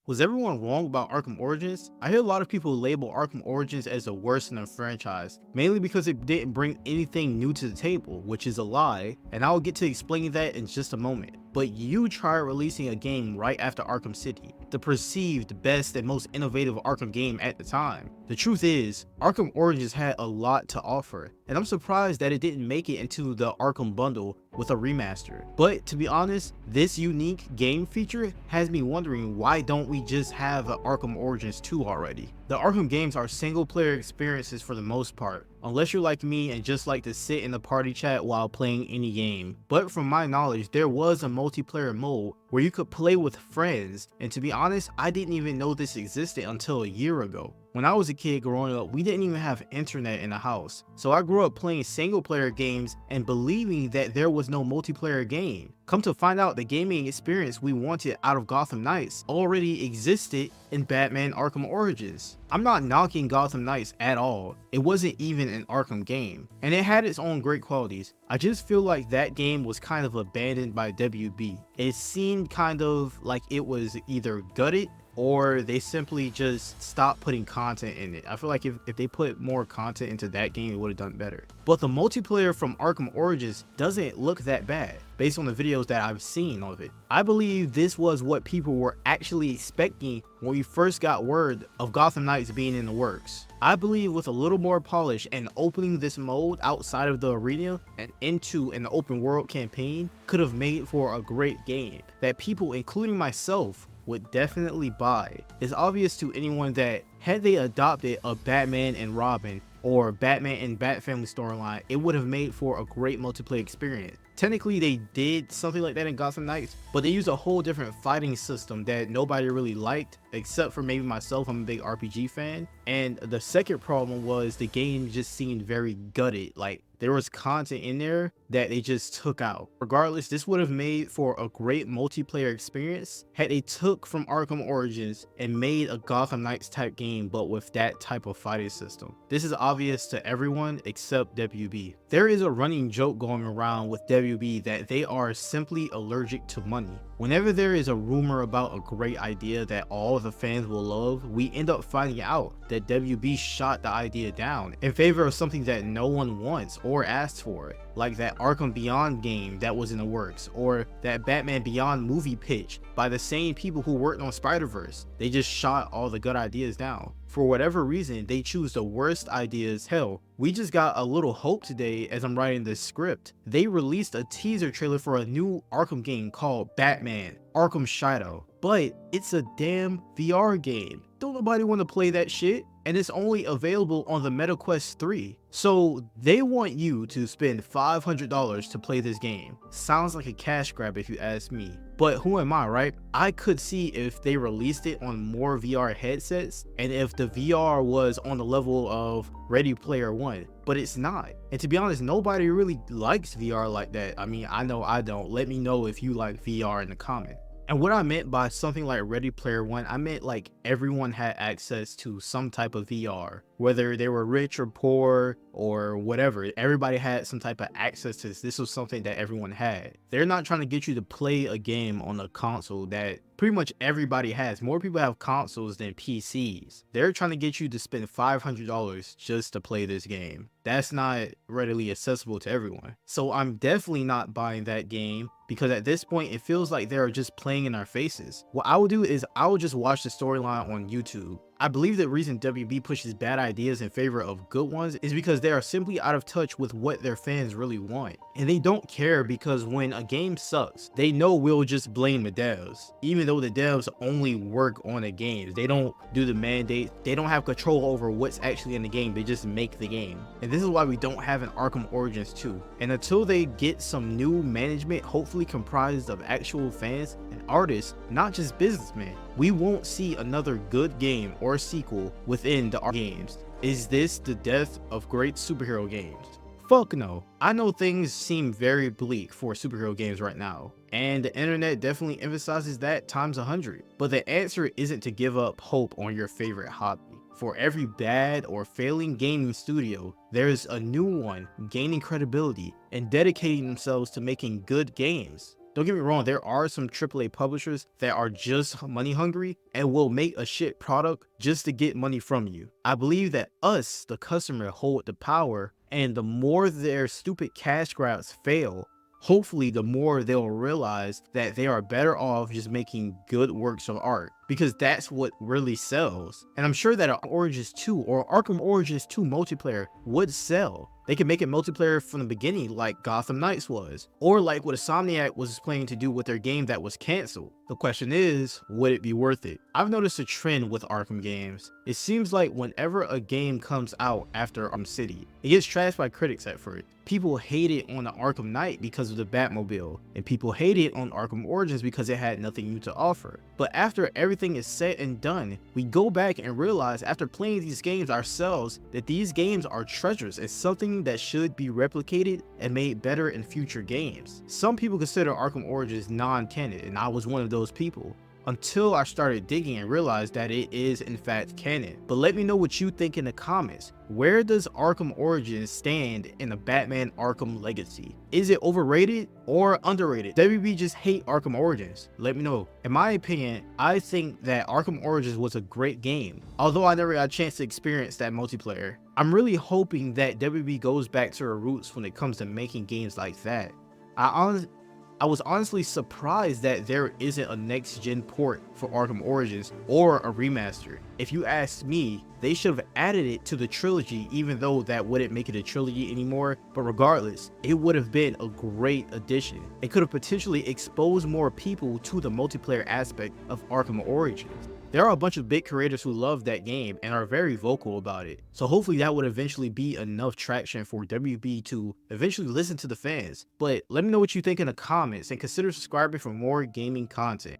Was everyone wrong about Arkham Origins? I hear a lot of people label Arkham Origins as the worst in the franchise, mainly because it didn't bring anything new to the table, which is a lie, and I'll get to explaining that in just a moment. But you tried releasing a game right after Arkham City, the perceived best and most innovative Arkham game at the time. The truth is, Arkham Origins had a lot to offer, and I'm surprised that it didn't make it into the Arkham bundle with a remaster. But to be honest, this unique game feature has me wondering, why don't we just have an Arkham Origins 2 already? The Arkham games are single player experiences for the most part, unless you're like me and just like to sit in the party chat while playing any game. But from my knowledge, there was a multiplayer mode where you could play with friends, and to be honest, I didn't even know this existed until a year ago. When I was a kid growing up, we didn't even have internet in the house, so I grew up playing single player games and believing that there was no multiplayer game. Come to find out, the gaming experience we wanted out of Gotham Knights already existed in Batman Arkham Origins. I'm not knocking Gotham Knights at all, it wasn't even an Arkham game, and it had its own great qualities. I just feel like that game was kind of abandoned by WB. It seemed kind of like it was either gutted or they simply just stopped putting content in it. I feel like if they put more content into that game, it would have done better. But the multiplayer from Arkham Origins doesn't look that bad, based on the videos that I've seen of it. I believe this was what people were actually expecting when we first got word of Gotham Knights being in the works. I believe with a little more polish and opening this mode outside of the arena and into an open world campaign could have made for a great game that people, including myself, would definitely buy. It's obvious to anyone that had they adopted a Batman and Robin or Batman and Bat Family storyline, it would have made for a great multiplayer experience. Technically, they did something like that in Gotham Knights, but they used a whole different fighting system that nobody really liked, except for maybe myself. I'm a big RPG fan. And the second problem was the game just seemed very gutted. Like, there was content in there that they just took out. Regardless, this would have made for a great multiplayer experience had they took from Arkham Origins and made a Gotham Knights type game, but with that type of fighting system. This is obvious to everyone except WB. There is a running joke going around with WB that they are simply allergic to money. Whenever there is a rumor about a great idea that all the fans will love, we end up finding out that WB shot the idea down in favor of something that no one wants or asked for, like that Arkham Beyond game that was in the works, or that Batman Beyond movie pitch by the same people who worked on Spider-Verse. They just shot all the good ideas down. For whatever reason, they choose the worst ideas. Hell, we just got a little hope today as I'm writing this script. They released a teaser trailer for a new Arkham game called Batman Arkham Shadow, but it's a damn VR game. Don't nobody want to play that shit, and it's only available on the MetaQuest 3. So they want you to spend $500 to play this game. Sounds like a cash grab if you ask me. But who am I, right? I could see if they released it on more VR headsets and if the VR was on the level of Ready Player One, but it's not. And to be honest, nobody really likes VR like that. I mean, I know I don't. Let me know if you like VR in the comment. And what I meant by something like Ready Player One, I meant like everyone had access to some type of VR, whether they were rich or poor or whatever. Everybody had some type of access to this. This was something that everyone had. They're not trying to get you to play a game on a console that pretty much everybody has. More people have consoles than PCs. They're trying to get you to spend $500 just to play this game. That's not readily accessible to everyone. So I'm definitely not buying that game, because at this point it feels like they're just playing in our faces. What I would do is I would just watch the storyline on YouTube. I believe the reason WB pushes bad ideas in favor of good ones is because they are simply out of touch with what their fans really want. And they don't care, because when a game sucks, they know we'll just blame the devs. Even though the devs only work on the games, they don't do the mandate, they don't have control over what's actually in the game, they just make the game. And this is why we don't have an Arkham Origins 2. And until they get some new management, hopefully comprised of actual fans and artists, not just businessmen, we won't see another good game or sequel within the games. Is this the death of great superhero games? Fuck no. I know things seem very bleak for superhero games right now, and the internet definitely emphasizes that times 100. But the answer isn't to give up hope on your favorite hobby. For every bad or failing gaming studio, there's a new one gaining credibility and dedicating themselves to making good games. Don't get me wrong, there are some AAA publishers that are just money hungry and will make a shit product just to get money from you. I believe that us, the customer, hold the power, and the more their stupid cash grabs fail, hopefully the more they'll realize that they are better off just making good works of art, because that's what really sells. And I'm sure that Arkham Origins 2 or Arkham Origins 2 multiplayer would sell. They could make it multiplayer from the beginning like Gotham Knights was, or like what Insomniac was planning to do with their game that was canceled. The question is, would it be worth it? I've noticed a trend with Arkham games. It seems like whenever a game comes out after Arkham City, it gets trashed by critics at first. People hate it on the Arkham Knight because of the Batmobile, and people hate it on Arkham Origins because it had nothing new to offer. But after everything is said and done, we go back and realize after playing these games ourselves that these games are treasures and something that should be replicated and made better in future games. Some people consider Arkham Origins non-canon, and I was one of those people, until I started digging and realized that it is in fact canon. But let me know what you think in the comments. Where does Arkham Origins stand in the Batman Arkham legacy? Is it overrated or underrated? WB just hate Arkham Origins? Let me know. In my opinion, I think that Arkham Origins was a great game, although I never got a chance to experience that multiplayer. I'm really hoping that WB goes back to her roots when it comes to making games like that. I was honestly surprised that there isn't a next-gen port for Arkham Origins or a remaster. If you ask me, they should have added it to the trilogy, even though that wouldn't make it a trilogy anymore. But regardless, it would have been a great addition. It could have potentially exposed more people to the multiplayer aspect of Arkham Origins. There are a bunch of big creators who love that game and are very vocal about it. So hopefully that would eventually be enough traction for WB to eventually listen to the fans. But let me know what you think in the comments and consider subscribing for more gaming content.